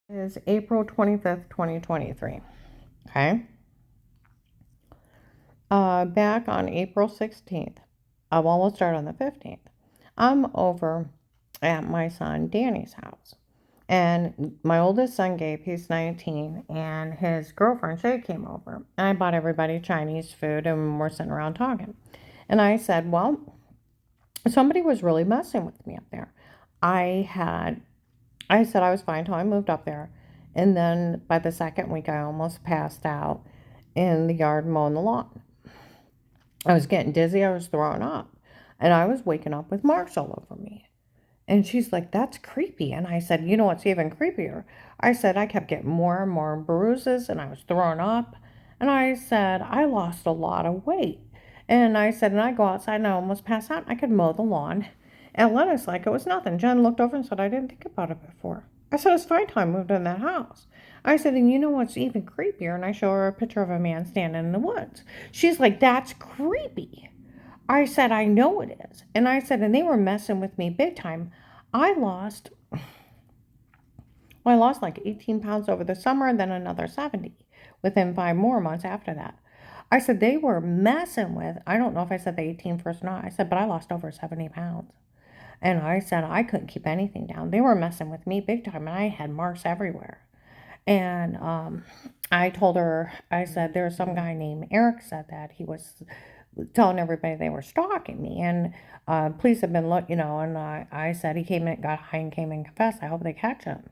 Is April 25th, 2023. Okay. Back on April 16th, we'll start on the 15th. I'm over at my son Danny's house. And my oldest son, Gabe, he's 19, and his girlfriend, Shay, came over. And I bought everybody Chinese food, and we're sitting around talking. And I said, well, somebody was really messing with me up there. I had I said I was fine until I moved up there. And then by the second week, I almost passed out in the yard mowing the lawn. I was getting dizzy. I was throwing up. And I was waking up with marks all over me. And she's like, that's creepy. And I said, you know what's even creepier? I said, I kept getting more and more bruises and I was throwing up. And I said, I lost a lot of weight. And I said, and I go outside and I almost pass out. I could mow the lawn. And Lennox like it was nothing. Jen looked over and said, I didn't think about it before. I said, it's fine till I moved in that house. I said, and you know what's even creepier? And I show her a picture of a man standing in the woods. She's like, that's creepy. I said, I know it is. And I said, and they were messing with me big time. I lost, well, I lost like 18 pounds over the summer and then another 70 within 5 more months after that. I said, they were messing with, I don't know if I said the 18 first or not. I said, but I lost over 70 pounds. And I said, I couldn't keep anything down. They were messing with me big time and I had marks everywhere. And I told her, I said, there's some guy named Eric said that he was telling everybody they were stalking me. And police have been and I said he came in, got high and came and confessed. I hope they catch him.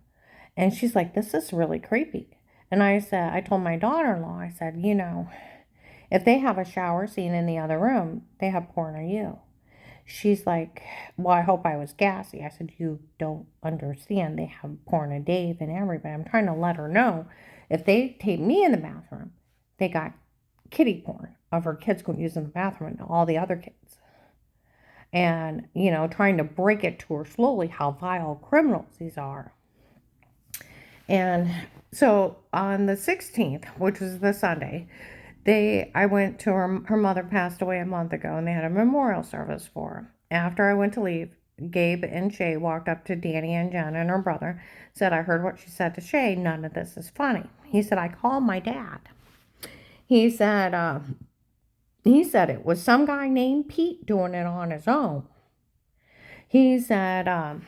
And she's like, this is really creepy. And I said, I told my daughter-in-law, I said, if they have a shower scene in the other room, they have porn of you. She's like, well, I hope I was gassy. I said, you don't understand. They have porn of Dave and everybody. I'm trying to let her know if they take me in the bathroom, they got kitty porn of her kids going using the bathroom and all the other kids. And, trying to break it to her slowly how vile criminals these are. And so on the 16th, which was the Sunday, I went to her mother passed away a month ago, and they had a memorial service for her. After I went to leave, Gabe and Shay walked up to Danny and Jen and her brother, said, I heard what she said to Shay. None of this is funny. He said, I called my dad. He said it was some guy named Pete doing it on his own. He said,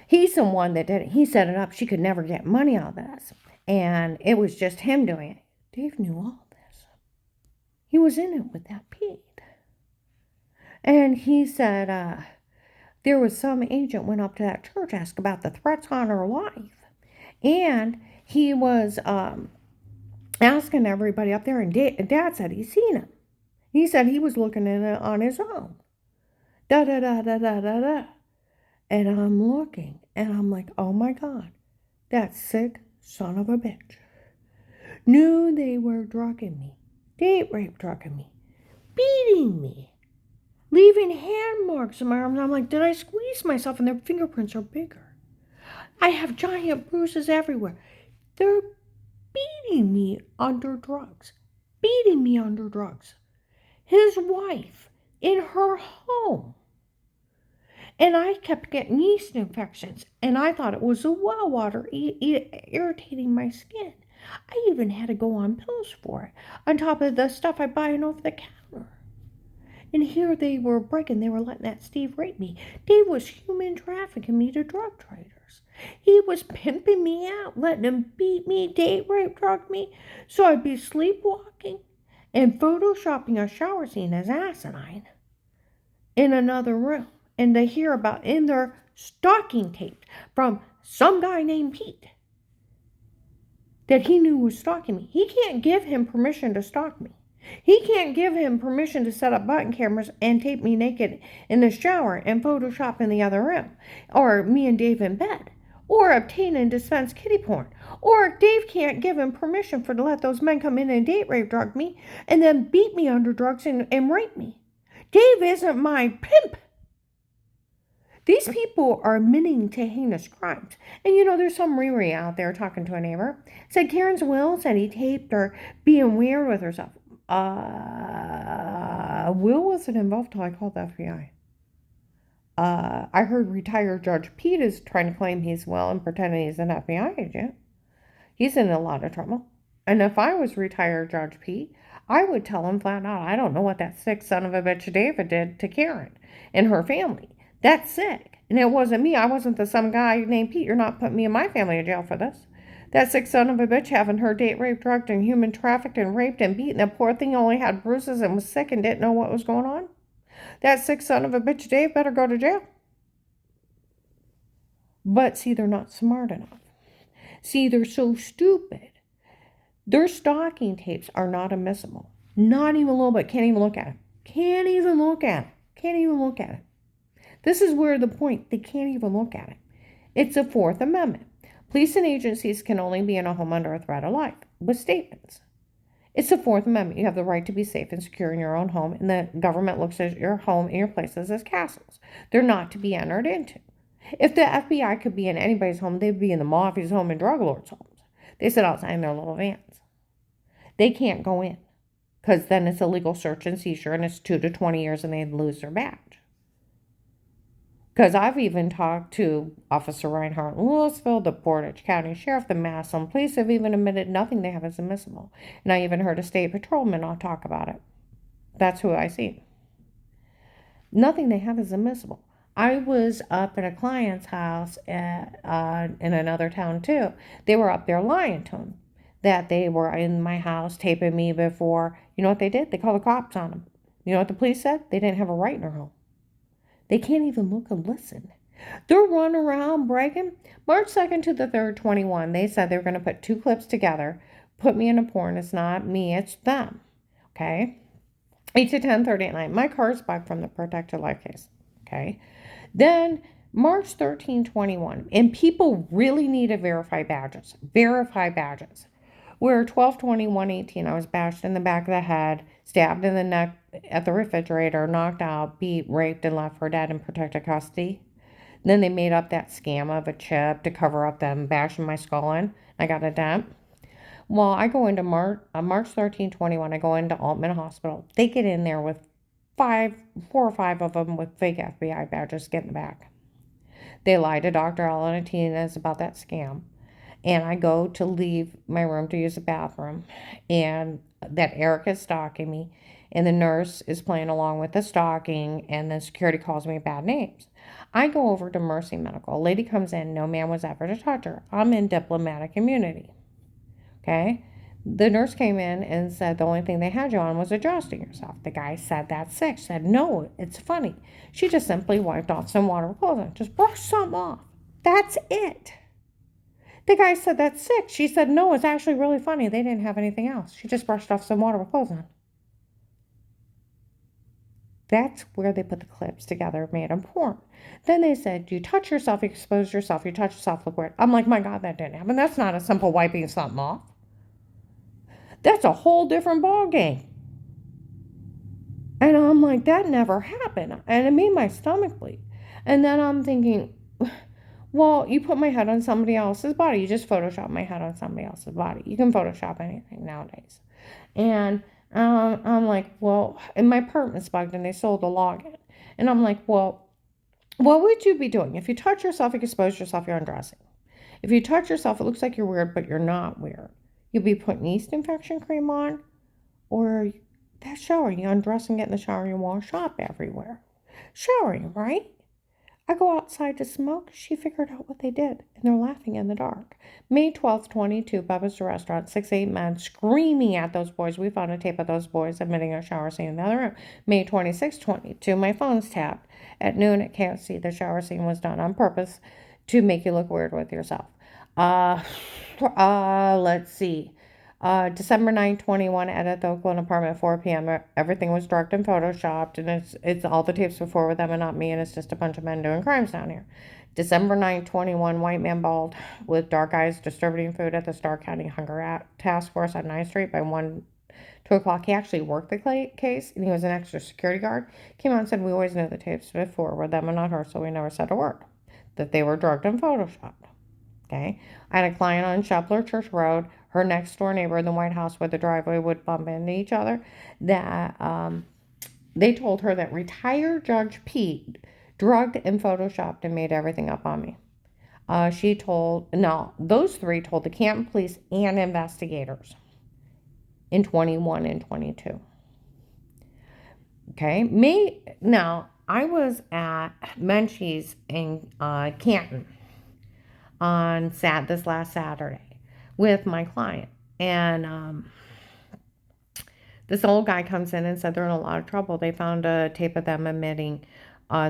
he's the one that did it. He set it up. She could never get money out of this. And it was just him doing it. Dave knew all this. He was in it with that Pete. And he said, there was some agent went up to that church, asked about the threats on her life. And he was asking everybody up there, and Dad said he's seen him. He said he was looking at it on his own. Da da da da da da da. And I'm looking, and I'm like, oh my God, that sick son of a bitch knew they were drugging me, date rape drugging me, beating me, leaving hand marks on my arms. I'm like, did I squeeze myself? And their fingerprints are bigger. I have giant bruises everywhere. They're beating me under drugs. Beating me under drugs. His wife in her home. And I kept getting yeast infections. And I thought it was the well water irritating my skin. I even had to go on pills for it. On top of the stuff I buy over the counter. And here they were breaking. They were letting that Steve rape me. Dave was human trafficking me to drug traders. He was pimping me out, letting him beat me, date rape, drug me. So I'd be sleepwalking and photoshopping a shower scene as asinine in another room. And they hear about in their stalking tapes from some guy named Pete that he knew was stalking me. He can't give him permission to stalk me. He can't give him permission to set up button cameras and tape me naked in the shower and Photoshop in the other room. Or me and Dave in bed. Or obtain and dispense kitty porn. Or Dave can't give him permission to let those men come in and date rape drug me and then beat me under drugs and rape me. Dave isn't my pimp. These people are admitting to heinous crimes. And there's some Riri out there talking to a neighbor. Said Karen's will said he taped her being weird with herself. Will wasn't involved till I called the FBI. I heard retired Judge Pete is trying to claim he's well and pretending he's an FBI agent. He's in a lot of trouble. And if I was retired Judge Pete, I would tell him flat out, I don't know what that sick son of a bitch David did to Karen and her family. That's sick. And it wasn't me. I wasn't the some guy named Pete. You're not putting me and my family in jail for this. That sick son of a bitch having her date raped, drugged, and human trafficked and raped and beaten. That poor thing only had bruises and was sick and didn't know what was going on. That sick son of a bitch Dave better go to jail. But see, they're not smart enough. See, they're so stupid. Their stalking tapes are not admissible. Not even a little bit. Can't even look at it. Can't even look at it. Can't even look at it. This is where the point, they can't even look at it. It's a Fourth Amendment. Police and agencies can only be in a home under a threat of life with statements. It's the Fourth Amendment. You have the right to be safe and secure in your own home, and the government looks at your home and your places as castles. They're not to be entered into. If the FBI could be in anybody's home, they'd be in the mafia's home and drug lords' homes. They sit outside in their little vans. They can't go in because then it's a legal search and seizure, and it's 2 to 20 years, and they'd lose their badge. Because I've even talked to Officer Reinhardt in Louisville, the Portage County Sheriff, the Massillon Police have even admitted nothing they have is admissible. And I even heard a state patrolman talk about it. That's who I see. Nothing they have is admissible. I was up at a client's house in another town too. They were up there lying to him that they were in my house taping me before. You know what they did? They called the cops on them. You know what the police said? They didn't have a right in their home. They can't even look and listen. They're running around bragging. March 2nd to the 3rd, 21, they said they were going to put 2 clips together, put me in a porn. It's not me, it's them. Okay? 8 to 10:30 at night. My car's back from the protected life case. Okay? Then March 13, 21, and people really need to verify badges. Verify badges. Where 12/21/18, I was bashed in the back of the head, stabbed in the neck at the refrigerator, knocked out, beat, raped, and left for dead in protected custody. Then they made up that scam of a chip to cover up them bashing my skull in. I got a dent. Well, I go into March 13, 21, I go into Altman Hospital. They get in there with 4 or 5 of them with fake FBI badges, get in the back. They lied to Dr. Alantinez about that scam. And I go to leave my room to use the bathroom, and that Eric is stalking me, and the nurse is playing along with the stalking, and the security calls me bad names. I go over to Mercy Medical. A lady comes in, no man was ever to touch her. I'm in diplomatic immunity. Okay? The nurse came in and said the only thing they had you on was adjusting yourself. The guy said that's sick. She said, no, it's funny. She just simply wiped off some water with clothes on. Just brushed something off. That's it. The guy said, that's sick. She said, no, it's actually really funny. They didn't have anything else. She just brushed off some water with clothes on. That's where they put the clips together, made them porn. Then they said, you touch yourself, you expose yourself, you touch yourself, look weird. I'm like, my God, that didn't happen. That's not a simple wiping something off. That's a whole different ball game. And I'm like, that never happened. And it made my stomach bleed. And then I'm thinking, well, you put my head on somebody else's body. You just Photoshop my head on somebody else's body. You can Photoshop anything nowadays. And I'm like, well, and my apartment's bugged and they sold the login. And I'm like, well, what would you be doing? If you touch yourself, you expose yourself, you're undressing. If you touch yourself, it looks like you're weird, but you're not weird. You'll be putting yeast infection cream on, or that showering. You undress and get in the shower, you wash up everywhere. Showering, right? I go outside to smoke. She figured out what they did, and they're laughing in the dark. May 12th, 22, Bubba's Restaurant, 6-8 men screaming at those boys. We found a tape of those boys admitting a shower scene in the other room. May 26th, 22, my phone's tapped. At noon at KFC, the shower scene was done on purpose to make you look weird with yourself. Let's see. December 9, 21, at the Oakland apartment, 4 p.m. Everything was drugged and photoshopped, and it's all the tapes before with them and not me, and it's just a bunch of men doing crimes down here. December 9, 21, white man bald with dark eyes distributing food at the Starr County Hunger Task Force on 9th Street by 2 o'clock. He actually worked the case, and he was an extra security guard. Came out and said, we always knew the tapes before were them and not her, so we never said a word. That they were drugged and photoshopped. Okay? I had a client on Shepler Church Road, her next door neighbor in the White House where the driveway would bump into each other, that they told her that retired Judge Pete drugged and photoshopped and made everything up on me. Those three told the Canton police and investigators in 21 and 22. Okay, I was at Menchie's in Canton on this last Saturday with my client, and this old guy comes in and said they're in a lot of trouble. They found a tape of them admitting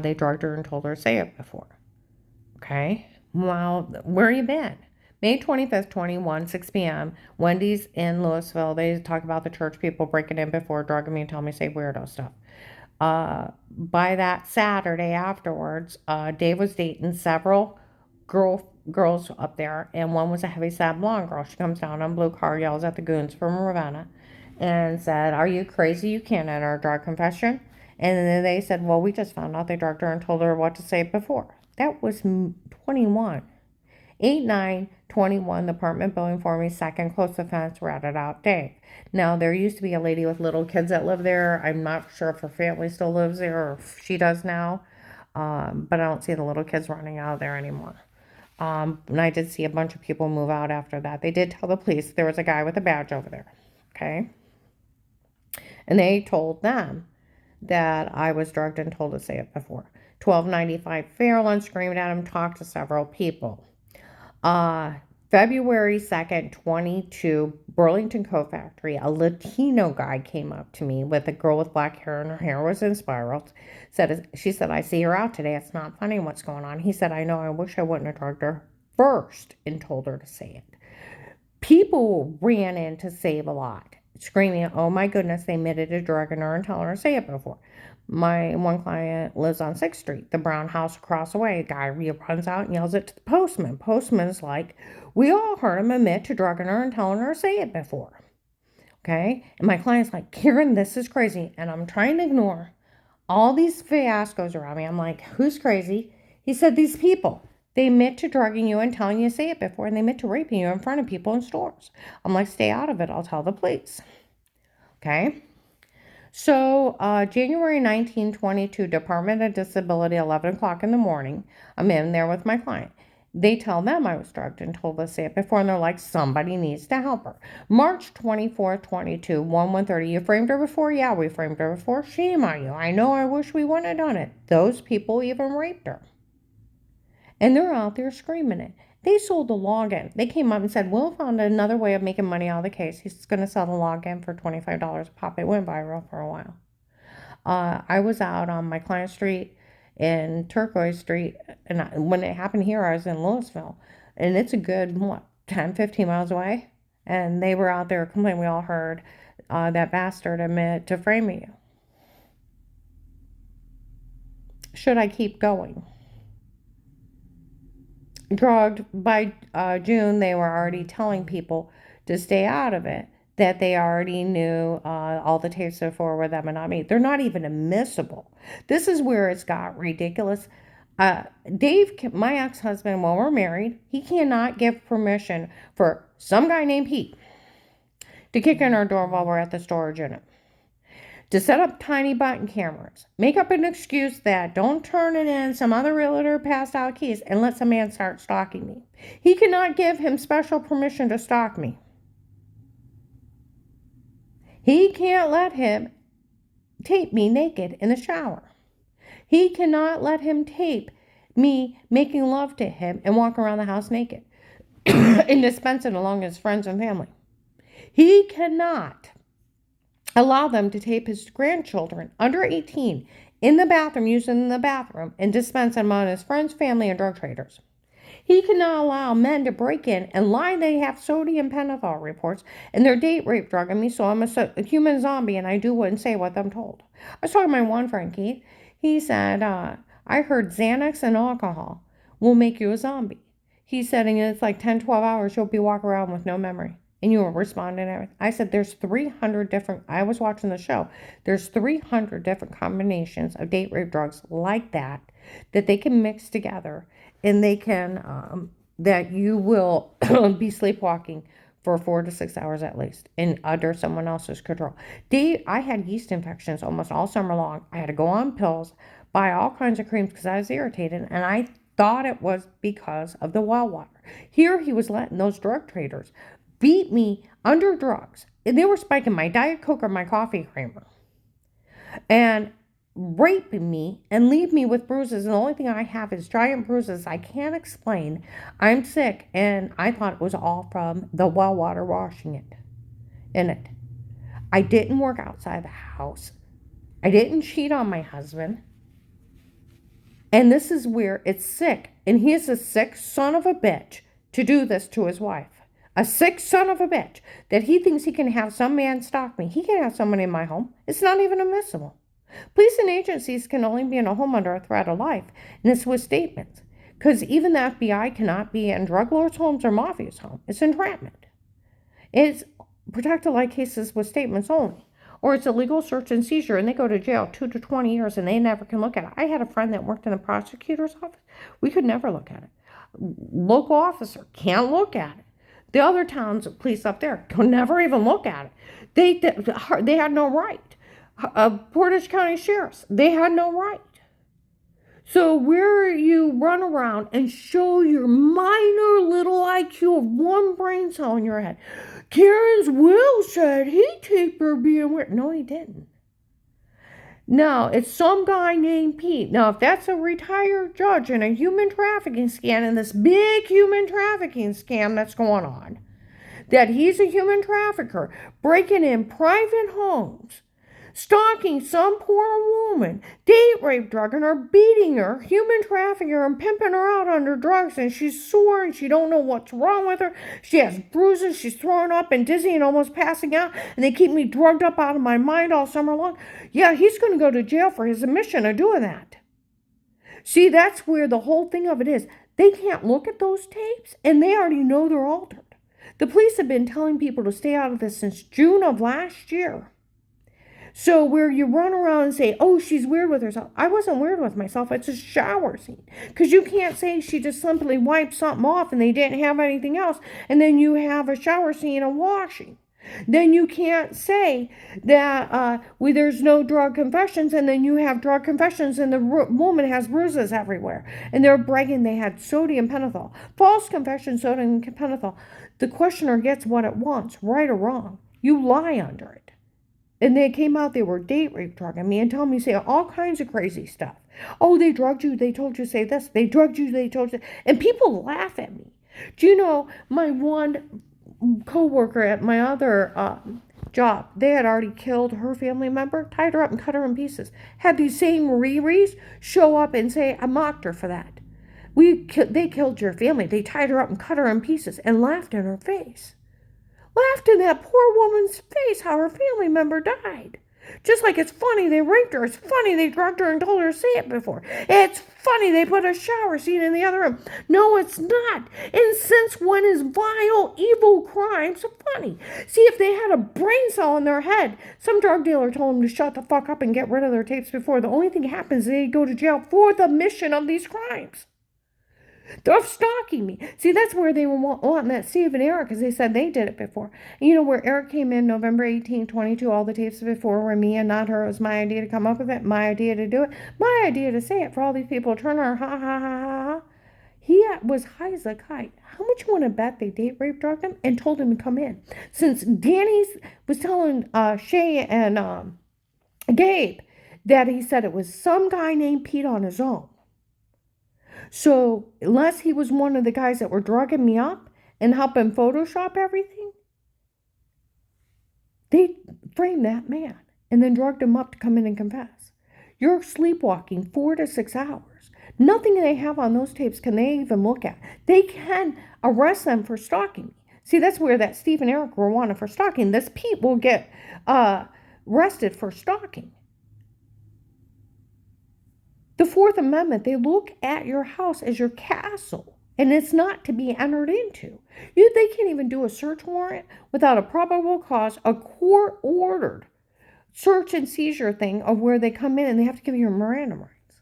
they drugged her and told her to say it before. Okay, well, where you been? May 25th, 21, 6 p.m., Wendy's in Louisville. They talk about the church people breaking in before, drugging me and telling me to say weirdo stuff. By that Saturday afterwards, Dave was dating several girls up there, and one was a heavy-set blonde girl. She comes down on a blue car, yells at the goons from Ravenna, and said, "Are you crazy? You can't enter a drug confession." And then they said, "Well, we just found out they drugged her and told her what to say before." That was 21. 8/9/21, the apartment building for me, second close offense, ratted out Dave. Now, there used to be a lady with little kids that lived there. I'm not sure if her family still lives there or if she does now, but I don't see the little kids running out of there anymore. And I did see a bunch of people move out after that. They did tell the police there was a guy with a badge over there, okay? And they told them that I was drugged and told to say it before. 1295 Fairland, screamed at him, talked to several people. February 2nd, 22, Burlington Coat Factory, a Latino guy came up to me with a girl with black hair and her hair was in spirals. She said, "I see her out today. It's not funny what's going on." He said, "I know, I wish I wouldn't have drugged her first and told her to say it." People ran in to Save a Lot, screaming, "Oh my goodness, they admitted to drugging her and telling her to say it before." My one client lives on 6th Street, the brown house across the way. A guy runs out and yells it to the postman. Postman's like, "We all heard him admit to drugging her and telling her to say it before." Okay? And my client's like, "Karen, this is crazy." And I'm trying to ignore all these fiascos around me. I'm like, "Who's crazy?" He said, "These people. They admit to drugging you and telling you to say it before, and they admit to raping you in front of people in stores." I'm like, "Stay out of it. I'll tell the police." Okay? So, January 1922, Department of Disability, 11 o'clock in the morning. I'm in there with my client. They tell them I was drugged and told to say it before, and they're like, "Somebody needs to help her." March 24th, 22, 1:30. "You framed her before?" "Yeah, we framed her before." "Shame on you." "I know, I wish we wouldn't have done it." Those people even raped her. And they're out there screaming it. They sold the login. They came up and said, "Will found another way of making money out of the case. He's going to sell the login for $25 a pop." It went viral for a while. I was out on my client street in Turquoise Street, and when it happened here, I was in Louisville, and it's a good, 10, 15 miles away, and they were out there complaining. We all heard that bastard admit to framing you. Should I keep going? Drugged by June, they were already telling people to stay out of it, that they already knew all the tapes before were them and not me. They're not even admissible. This is where it's got ridiculous. Dave, my ex-husband, while we're married, he cannot give permission for some guy named Pete to kick in our door while we're at the storage unit, to set up tiny button cameras, make up an excuse that don't turn it in, some other realtor passed out keys, and let some man start stalking me. He cannot give him special permission to stalk me. He can't let him tape me naked in the shower. He cannot let him tape me making love to him and walk around the house naked and dispense it along his friends and family. He cannot allow them to tape his grandchildren under 18 in the bathroom, using the bathroom, and dispense them on his friends, family, and drug traders. He cannot allow men to break in and lie they have sodium pentothal reports and they're date rape drugging me, so I'm a human zombie and I do and say what I'm told. I was talking to my one friend, Keith. He said, "I heard Xanax and alcohol will make you a zombie." He said, "And it's like 10, 12 hours, you'll be walking around with no memory. And you will respond and everything." I said, "There's 300 different," I was watching the show, "there's 300 different combinations of date rape drugs like that they can mix together, and they can, that you will be sleepwalking for 4 to 6 hours at least, and under someone else's control." I had yeast infections almost all summer long. I had to go on pills. buy all kinds of creams because I was irritated, and I thought it was because of the well water. Here he was letting those drug traders beat me under drugs. And they were spiking my Diet Coke or my coffee creamer and raping me and leave me with bruises. And the only thing I have is giant bruises I can't explain. I'm sick, and I thought it was all from the well water washing it in it. I didn't work outside the house. I didn't cheat on my husband. And this is where it's sick. And he is a sick son of a bitch to do this to his wife. A sick son of a bitch that he thinks he can have some man stalk me. He can't have someone in my home. It's not even admissible. Police and agencies can only be in a home under a threat of life. And it's with statements. Because even the FBI cannot be in drug lords' homes or mafia's home. It's entrapment. It's protected like cases with statements only. Or it's a legal search and seizure, and they go to jail 2 to 20 years, and they never can look at it. I had a friend that worked in the prosecutor's office. We could never look at it. Local officer can't look at it. The other towns, police up there, could never even look at it. They had no right. Portage County sheriffs, they had no right. So where you run around and show your minor little IQ of one brain cell in your head. Karen's will said he taped her being weird. No, he didn't. No, it's some guy named Pete. Now, if that's a retired judge in a human trafficking scam, and this big human trafficking scam that's going on, that he's a human trafficker, breaking in private homes, stalking some poor woman, date rape drugging her, beating her, human trafficking her, and pimping her out under drugs, and she's sore and she don't know what's wrong with her. She has bruises, she's throwing up and dizzy and almost passing out, and they keep me drugged up out of my mind all summer long. Yeah, he's going to go to jail for his admission of doing that. See, that's where the whole thing of it is. They can't look at those tapes, and they already know they're altered. The police have been telling people to stay out of this since June of last year. So where you run around and say, oh, she's weird with herself. I wasn't weird with myself. It's a shower scene. Because you can't say she just simply wiped something off and they didn't have anything else. And then you have a shower scene of washing. Then you can't say that there's no drug confessions, and then you have drug confessions and the woman has bruises everywhere. And they're bragging they had sodium pentothal. False confession, sodium pentothal. The questioner gets what it wants, right or wrong. You lie under it. And they came out, they were date rape drugging me and telling me, say all kinds of crazy stuff. Oh, they drugged you, they told you to say this. They drugged you, they told you. And people laugh at me. Do you know, my one co-worker at my other job, they had already killed her family member, tied her up and cut her in pieces. Had these same Riris show up and say, I mocked her for that. They killed your family. They tied her up and cut her in pieces and laughed in her face. Laughed in that poor woman's face how her family member died. Just like it's funny they raped her. It's funny they drugged her and told her to say it before. It's funny they put a shower scene in the other room. No, it's not. And since when is vile, evil crime so funny? See, if they had a brain cell in their head, some drug dealer told them to shut the fuck up and get rid of their tapes before the only thing happens is they go to jail for the mission of these crimes. They're stalking me. See, that's where they were wanting that Steve and Eric, because they said they did it before. And you know, where Eric came in November 18, 22, all the tapes before were me and not her. It was my idea to come up with it, my idea to do it, my idea to say it for all these people to turn around, ha, ha, ha, ha, ha. He was high as a kite. How much you want to bet they date rape drugged him and told him to come in? Since Danny was telling Shay and Gabe that he said it was some guy named Pete on his own. So, unless he was one of the guys that were drugging me up and helping Photoshop everything, they framed that man and then drugged him up to come in and confess. You're sleepwalking 4 to 6 hours. Nothing they have on those tapes can they even look at. They can arrest them for stalking me. See, that's where that Steve and Eric were wanted for stalking. This Pete will get arrested for stalking. The Fourth Amendment, they look at your house as your castle, and it's not to be entered into. They can't even do a search warrant without a probable cause, a court-ordered search and seizure thing of where they come in and they have to give you your Miranda rights.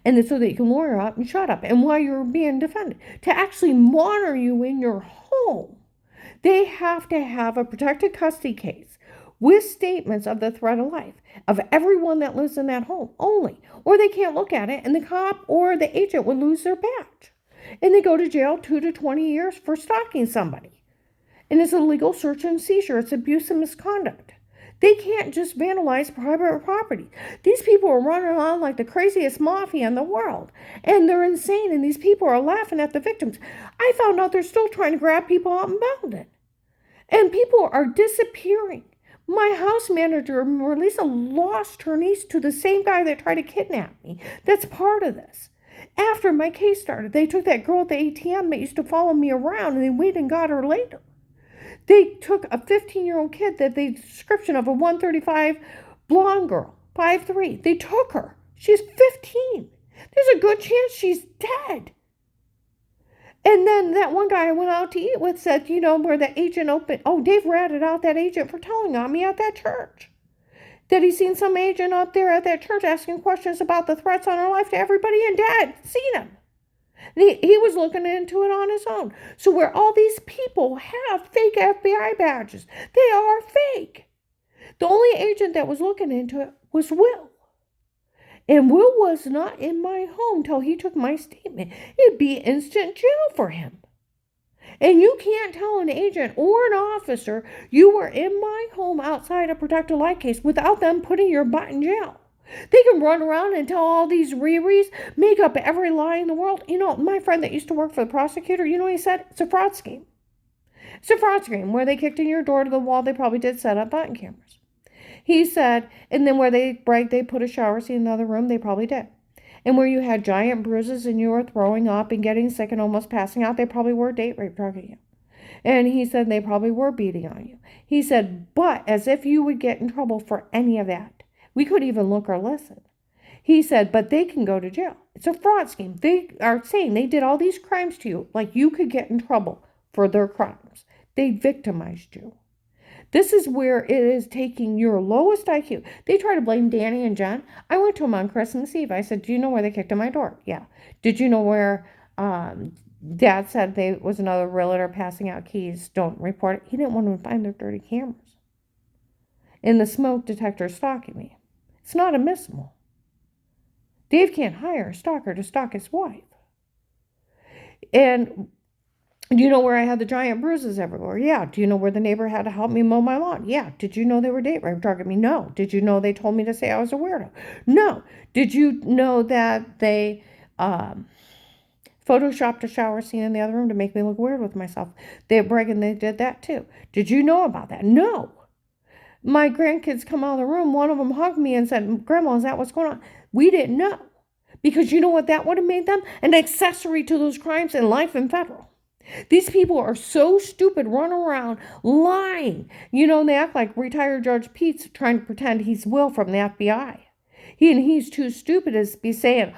And so that you can lawyer up and shut up. And while you're being defended, to actually monitor you in your home, they have to have a protected custody case with statements of the threat of life of everyone that lives in that home only, or they can't look at it, and the cop or the agent would lose their badge. And they go to jail 2 to 20 years for stalking somebody. And it's a legal search and seizure. It's abuse and misconduct. They can't just vandalize private property. These people are running around like the craziest mafia in the world. And they're insane, and these people are laughing at the victims. I found out they're still trying to grab people out in Belden. And people are disappearing. My house manager, Melissa, lost her niece to the same guy that tried to kidnap me. That's part of this. After my case started, they took that girl at the ATM that used to follow me around, and they went and got her later. They took a 15-year-old kid that the description of a 135 blonde girl, 5'3". They took her. She's 15. There's a good chance she's dead. And then that one guy I went out to eat with said, where the agent opened, Dave ratted out that agent for telling on me at that church. That he's seen some agent up there at that church asking questions about the threats on her life to everybody, and Dad seen him. He was looking into it on his own. So where all these people have fake FBI badges, they are fake. The only agent that was looking into it was Will. And Will was not in my home till he took my statement. It'd be instant jail for him. And you can't tell an agent or an officer you were in my home outside a protected light case without them putting your butt in jail. They can run around and tell all these Riris, make up every lie in the world. My friend that used to work for the prosecutor, he said, it's a fraud scheme. It's a fraud scheme where they kicked in your door to the wall. They probably did set up button cameras. He said, and then where they put a shower scene in another room, they probably did. And where you had giant bruises and you were throwing up and getting sick and almost passing out, they probably were date rape drugging you. And he said they probably were beating on you. He said, but as if you would get in trouble for any of that. We could even look or listen. He said, but they can go to jail. It's a fraud scheme. They are saying they did all these crimes to you, like you could get in trouble for their crimes. They victimized you. This is where it is taking your lowest IQ. They try to blame Danny and Jen. I went to them on Christmas Eve. I said, do you know where they kicked in my door? Yeah. Did you know where Dad said there was another realtor passing out keys? Don't report it. He didn't want to find their dirty cameras. And the smoke detector stalking me. It's not admissible. Dave can't hire a stalker to stalk his wife. And do you know where I had the giant bruises everywhere? Yeah. Do you know where the neighbor had to help me mow my lawn? Yeah. Did you know they were date rape drugging me? No. Did you know they told me to say I was a weirdo? No. Did you know that they photoshopped a shower scene in the other room to make me look weird with myself? They're bragging they did that too. Did you know about that? No. My grandkids come out of the room. One of them hugged me and said, Grandma, is that what's going on? We didn't know. Because you know what that would have made them? An accessory to those crimes in life in federal. These people are so stupid, run around lying. They act like retired Judge Pete's trying to pretend he's Will from the FBI. He's too stupid to be saying,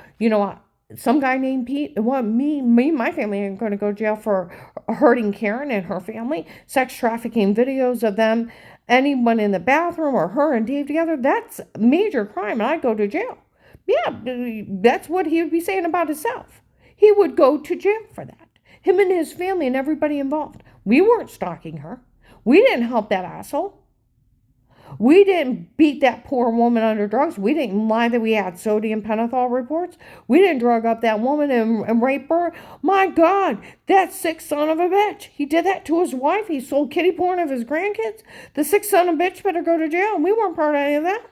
some guy named Pete, me, my family ain't going to go to jail for hurting Karen and her family, sex trafficking videos of them, anyone in the bathroom or her and Dave together. That's a major crime, and I'd go to jail. Yeah, that's what he would be saying about himself. He would go to jail for that. Him and his family and everybody involved. We weren't stalking her. We didn't help that asshole. We didn't beat that poor woman under drugs. We didn't lie that we had sodium pentothal reports. We didn't drug up that woman and rape her. My God, that sick son of a bitch. He did that to his wife. He sold kitty porn of his grandkids. The sick son of a bitch better go to jail. And we weren't part of any of that.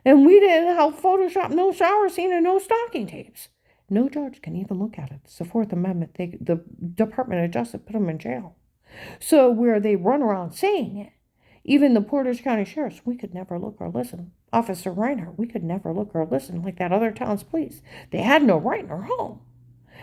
And we didn't help Photoshop no shower scene and no stalking tapes. No judge can even look at it. It's the Fourth Amendment. The Department of Justice put them in jail. So where they run around saying it, even the Portage County Sheriffs, we could never look or listen. Officer Reinhardt, we could never look or listen like that other town's police. They had no right in our home.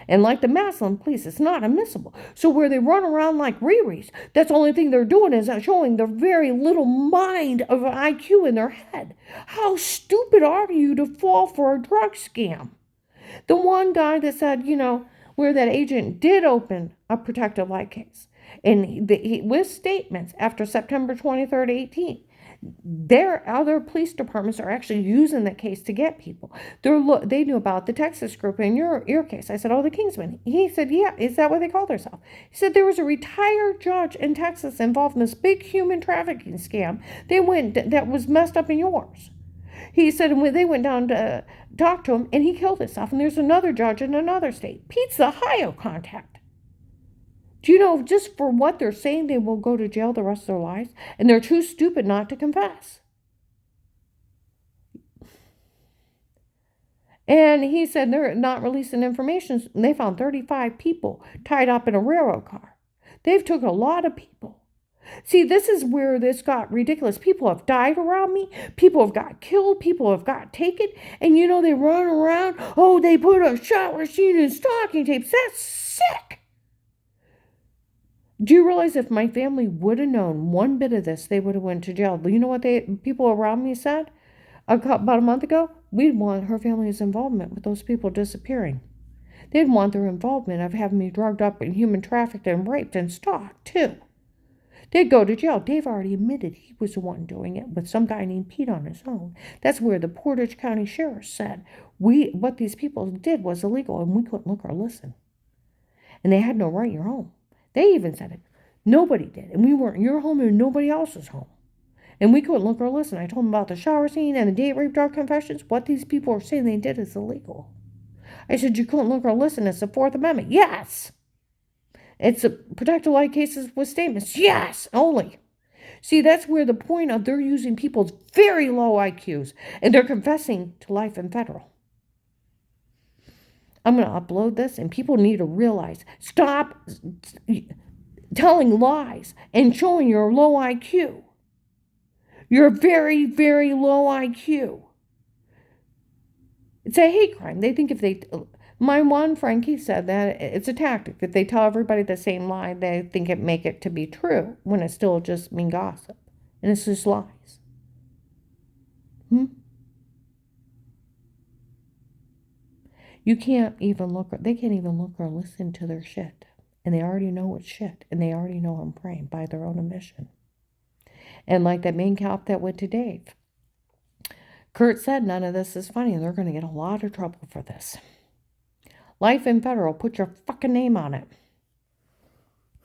And like the Massillon police, it's not admissible. So where they run around like Riris, that's the only thing they're doing is showing the very little mind of IQ in their head. How stupid are you to fall for a drug scam? The one guy that said, where that agent did open a protective light case. And with statements after September 23rd, 18, Their other police departments are actually using that case to get people. They knew about the Texas group in your case. I said, oh, the Kingsmen. He said, yeah, is that what they call themselves? He said there was a retired judge in Texas involved in this big human trafficking scam. That was messed up in yours. He said when they went down to talk to him, and he killed himself. And there's another judge in another state. Pete's the Ohio contact. Do you know, just for what they're saying, they will go to jail the rest of their lives, and they're too stupid not to confess. And he said they're not releasing information. They found 35 people tied up in a railroad car. They've took a lot of people. See, this is where this got ridiculous. People have died around me. People have got killed. People have got taken. And you know, they run around. Oh, they put a shot machine in stocking tapes. That's sick. Do you realize if my family would have known one bit of this, they would have went to jail? You know what people around me said about a month ago? We'd want her family's involvement with those people disappearing. They'd want their involvement of having me drugged up and human trafficked and raped and stalked, too. They'd go to jail. Dave already admitted he was the one doing it with some guy named Pete on his own. That's where the Portage County Sheriff said what these people did was illegal and we couldn't look or listen. And they had no right in your home. They even said it. Nobody did. And we weren't in your home and nobody else's home. And we couldn't look or listen. I told them about the shower scene and the date rape drug confessions. What these people are saying they did is illegal. I said, you couldn't look or listen. It's the Fourth Amendment. Yes. It's a protected light cases with statements. Yes, only. See, that's where the point of they're using people's very low IQs and they're confessing to life in federal. I'm going to upload this and people need to realize, stop telling lies and showing your low IQ. Your very, very low IQ. It's a hate crime. They think my one Frankie said that it's a tactic. If they tell everybody the same lie, they think it make it to be true when it's still just mean gossip. And it's just lies. You can't even they can't even look or listen to their shit. And they already know it's shit. And they already know I'm praying by their own admission. And like that main cop that went to Dave. Kurt said none of this is funny and they're going to get a lot of trouble for this. Life in federal, put your fucking name on it.